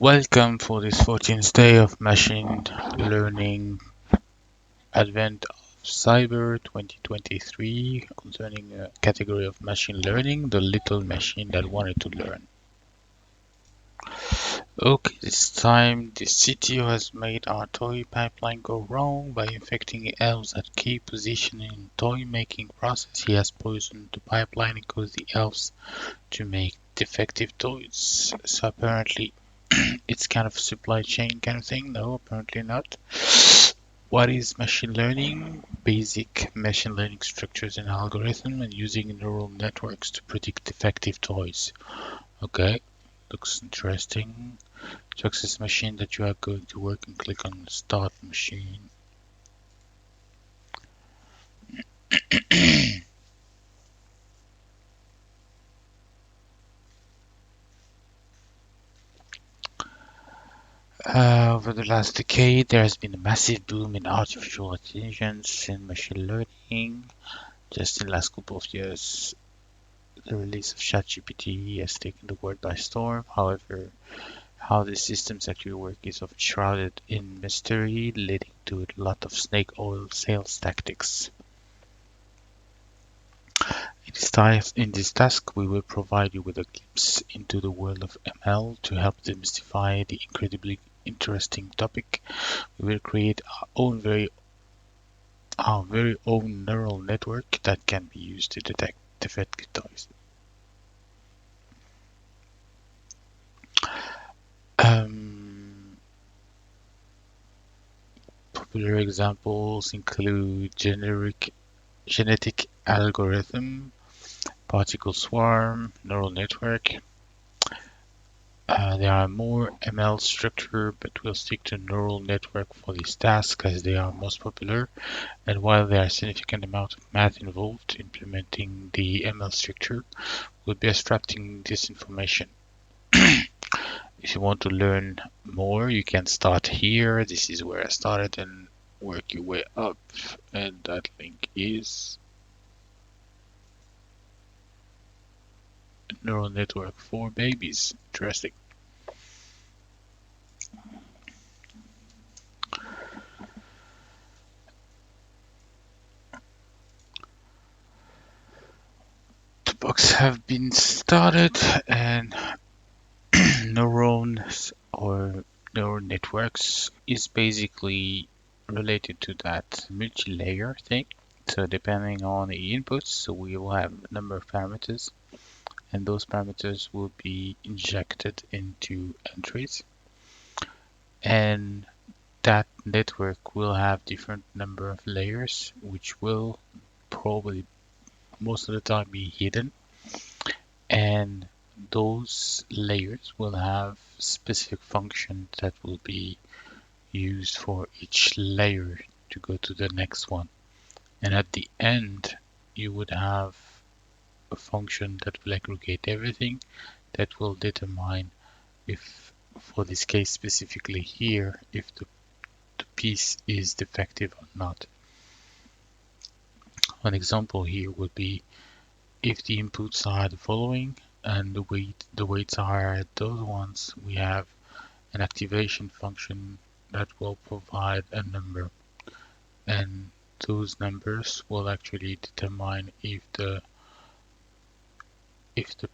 Welcome for this 14th day of Machine Learning Advent of Cyber 2023 concerning a category of machine learning, the little machine that wanted to learn. Okay, this time the CTO has made our toy pipeline go wrong by infecting elves at key position in toy making process. He has poisoned the pipeline and caused the elves to make defective toys. So apparently it's kind of a supply chain kind of thing. No, apparently not. What is machine learning? Basic machine learning structures and algorithms and using neural networks to predict defective toys. Okay, looks interesting. To access machine that you are going to work and click on start machine. Over the last decade, there has been a massive boom in artificial intelligence and machine learning. Just in the last couple of years, the release of ChatGPT has taken the world by storm. However, how these systems actually work is often shrouded in mystery, leading to a lot of snake oil sales tactics. In this task, we will provide you with a glimpse into the world of ML to help demystify the incredibly interesting topic. We will create our very own neural network that can be used to detect defective toys. Popular examples include genetic algorithm, particle swarm, neural network. There are more ML structure, but we'll stick to neural network for this task as they are most popular. And while there are significant amount of math involved, implementing the ML structure will be extracting this information. If you want to learn more, you can start here. This is where I started and work your way up. And that link is neural network for babies. Interesting. The books have been started and neurons or neural networks is basically related to that multi-layer thing. So depending on the inputs, we will have a number of parameters, and those parameters will be injected into entries. And that network will have different number of layers, which will probably most of the time be hidden. And those layers will have specific functions that will be used for each layer to go to the next one. And at the end, you would have a function that will aggregate everything that will determine if, for this case specifically here, if the piece is defective or not. An example here would be if the inputs are the following and the weights are those ones, we have an activation function that will provide a number, and those numbers will actually determine if the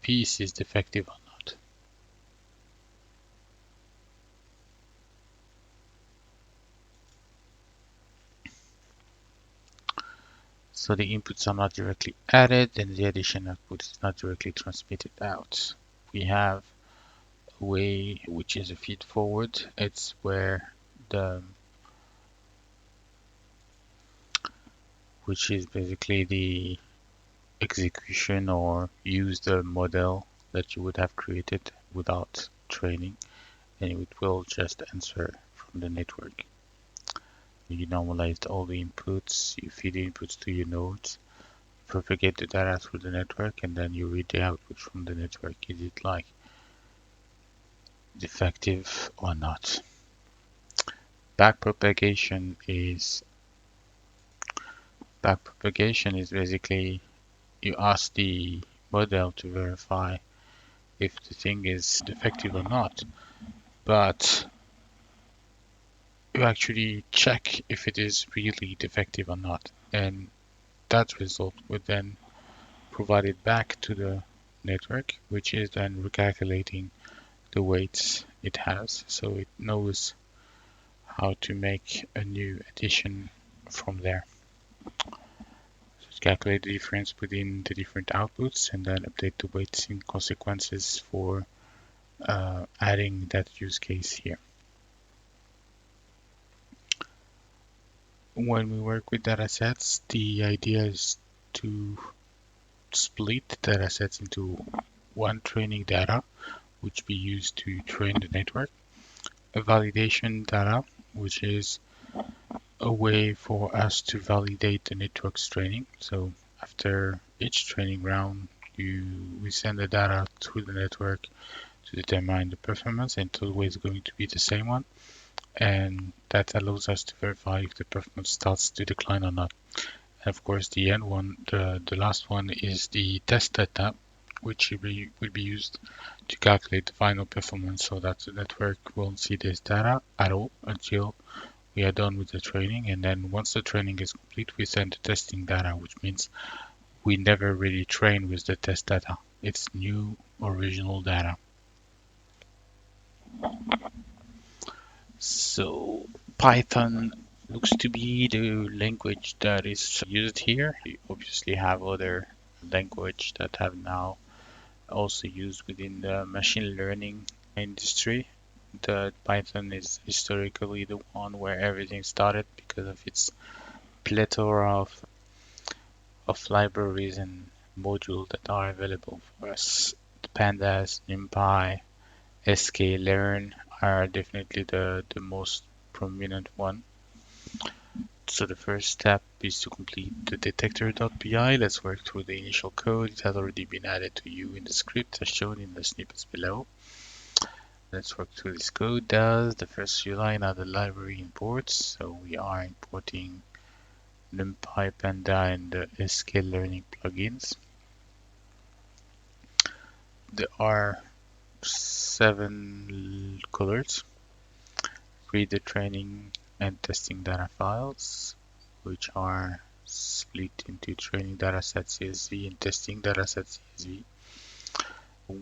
piece is defective or not. So the inputs are not directly added and the addition output is not directly transmitted out. We have a way which is a feed forward. It's where which is basically the execution or use the model that you would have created without training, and it will just answer from the network. You normalized all the inputs, you feed the inputs to your nodes, propagate the data through the network, and then you read the output from the network. Is it like defective or not? Backpropagation is basically you ask the model to verify if the thing is defective or not. but you actually check if it is really defective or not. And that result would then provide it back to the network, which is then recalculating the weights it has. So it knows how to make a new addition from there. So it calculates the difference within the different outputs and then update the weights in consequences for adding that use case here. When we work with datasets, the idea is to split datasets into one training data, which we use to train the network, a validation data, which is a way for us to validate the network's training. So after each training round, we send the data through the network to determine the performance, and it's always going to be the same one. And that allows us to verify if the performance starts to decline or not. And of course, the end one, the last one is the test data, which will be used to calculate the final performance so that the network won't see this data at all until we are done with the training. And then once the training is complete, we send the testing data, which means we never really train with the test data. It's new original data. So Python looks to be the language that is used here. You obviously have other language that have now also used within the machine learning industry. The Python is historically the one where everything started because of its plethora of libraries and modules that are available for us. The Pandas, NumPy, sklearn are definitely the most prominent one. So the first step is to complete the detector.py. Let's work through the initial code. It has already been added to you in the script as shown in the snippets below. Let's work through this code. The first few lines are the library imports. So we are importing NumPy, Panda, and the sklearning plugins. There are 7 colors. Read the training and testing data files, which are split into training dataset CSV and testing dataset CSV.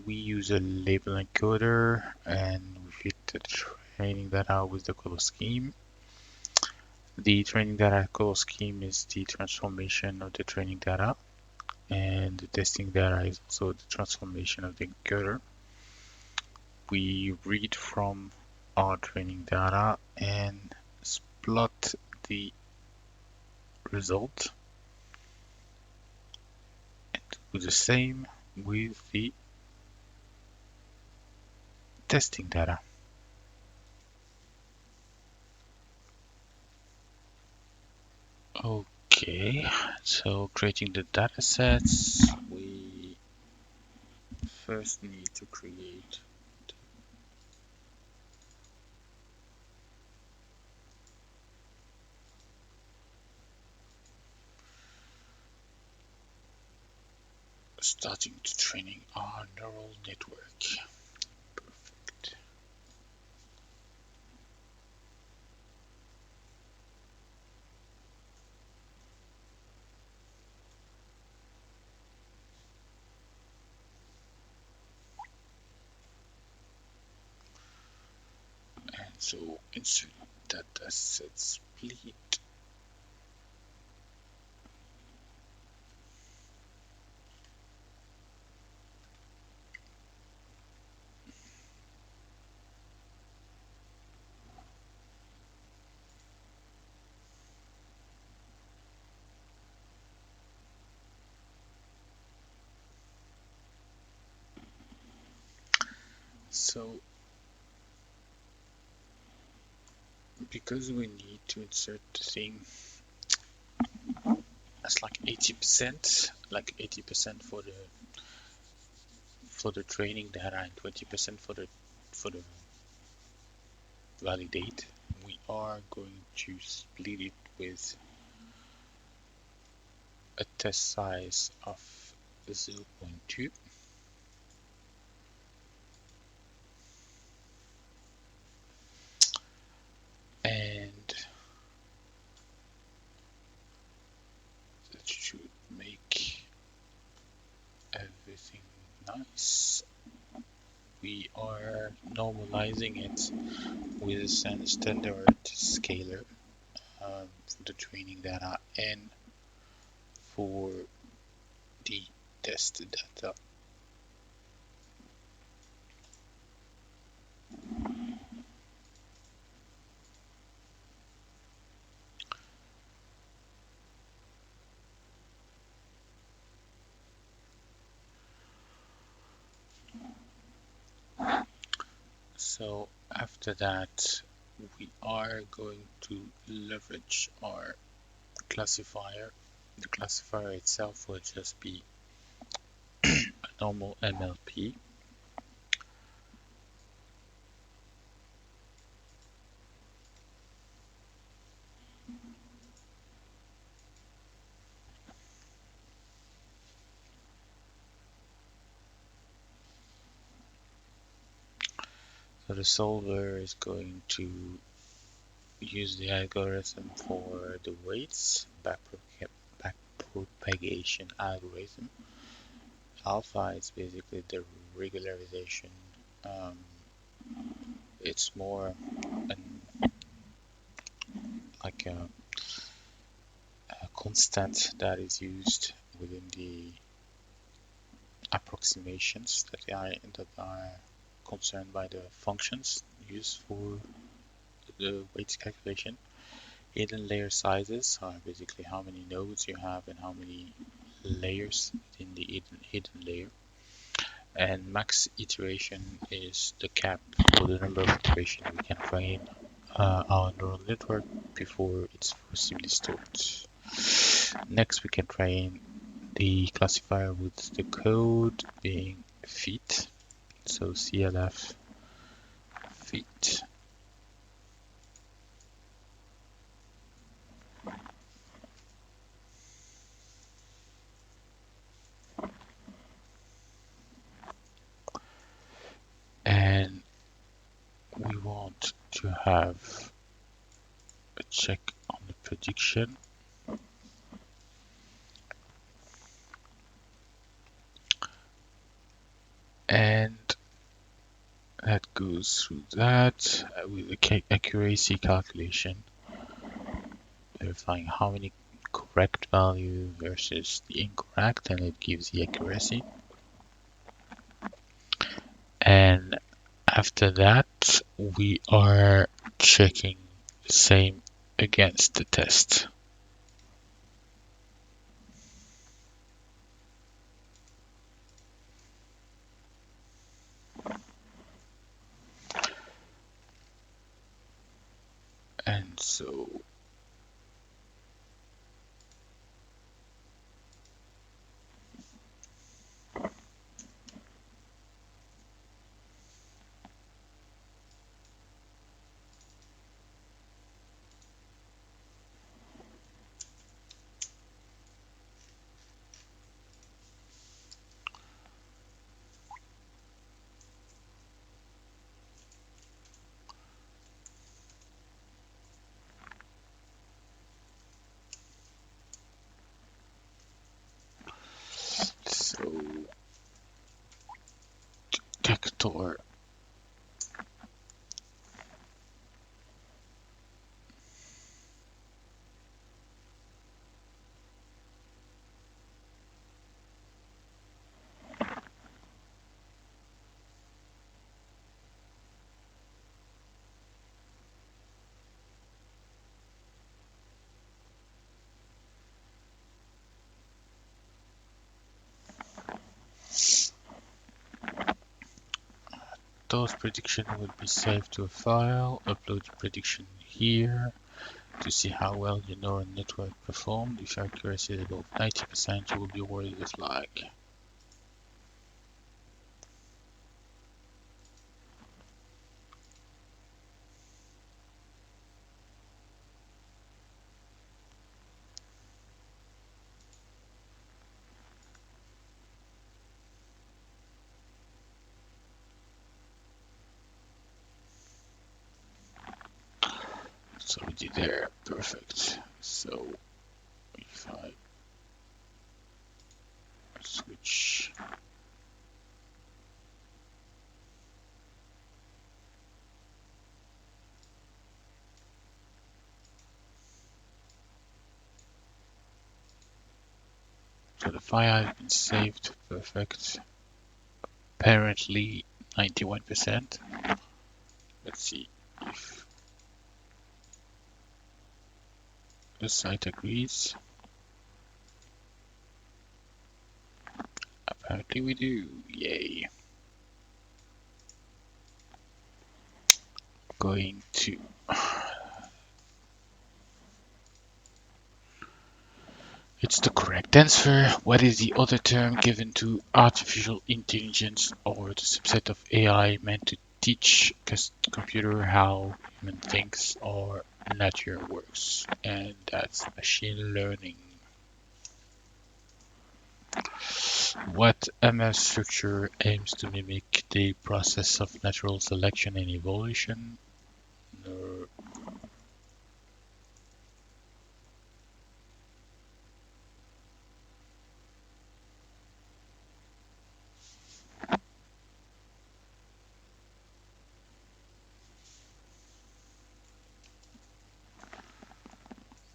We use a label encoder and we fit the training data with the color scheme. The training data color scheme is the transformation of the training data, and the testing data is also the transformation of the encoder. We read from our training data and plot the result and do the same with the testing data. Okay, so creating the data sets, we first need to create starting to training our neural network. Perfect. And so insert data set split. So because we need to insert the thing as like 80%, like 80% for the training data and 20% for the validate, we are going to split it with a test size of 0.2. normalizing it with a standard scaler for the training data and for the test data. So after that, we are going to leverage our classifier. The classifier itself will just be a normal MLP. So the solver is going to use the algorithm for the weights, backpropagation algorithm. Alpha is basically the regularization. Um, it's more like a constant that is used within the approximations that are concerned by the functions used for the weights calculation. Hidden layer sizes are basically how many nodes you have and how many layers within the hidden layer. And max iteration is the cap for the number of iterations we can train our neural network before it's forcibly stopped. Next, we can train the classifier with the code being feet, so CLF feet. And we want to have a check on the prediction. And that goes through that with the accuracy calculation, verifying how many correct value versus the incorrect, and it gives the accuracy. And after that, we are checking the same against the test. And so detector. Those prediction will be saved to a file. Upload the prediction here to see how well your neural network performed. If accuracy is above 90%, you will be awarded a flag. So we did there, perfect. So if I switch So the file has been saved. Perfect. Apparently 91%. Let's see if the site agrees. Apparently we do. Yay. Going to It's the correct answer. What is the other term given to artificial intelligence or the subset of AI meant to teach computer how human thinks or nature works? And that's machine learning. What MS structure aims to mimic the process of natural selection and evolution?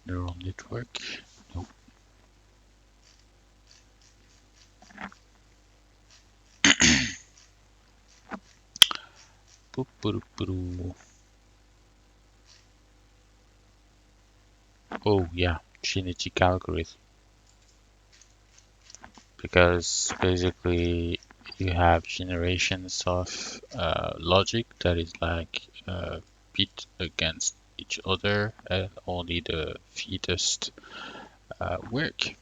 Neural network? Nope. Oh yeah, genetic algorithm. Because basically you have generations of logic that is like pit against each other and only the fittest work.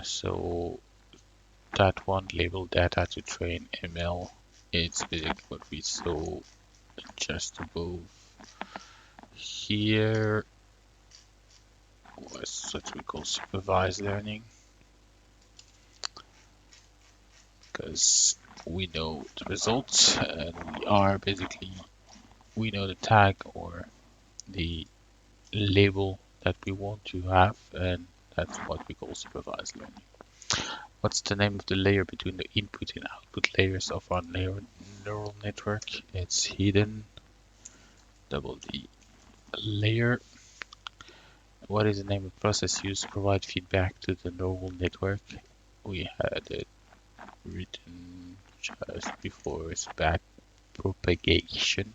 So that one labeled data to train ML, it's basically what we saw just above here was what we call supervised learning, because we know the results and we know the tag or the label that we want to have, and that's what we call supervised learning. What's the name of the layer between the input and output layers of our neural network? It's hidden. Double D layer. What is the name of the process used to provide feedback to the neural network? We had it written just before. It's back propagation.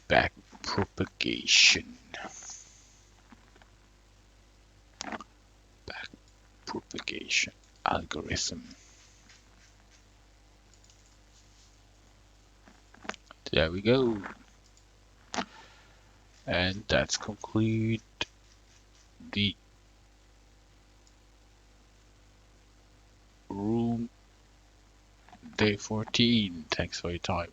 Back propagation. Back propagation algorithm. There we go. And that's conclude the room day 14. Thanks for your time.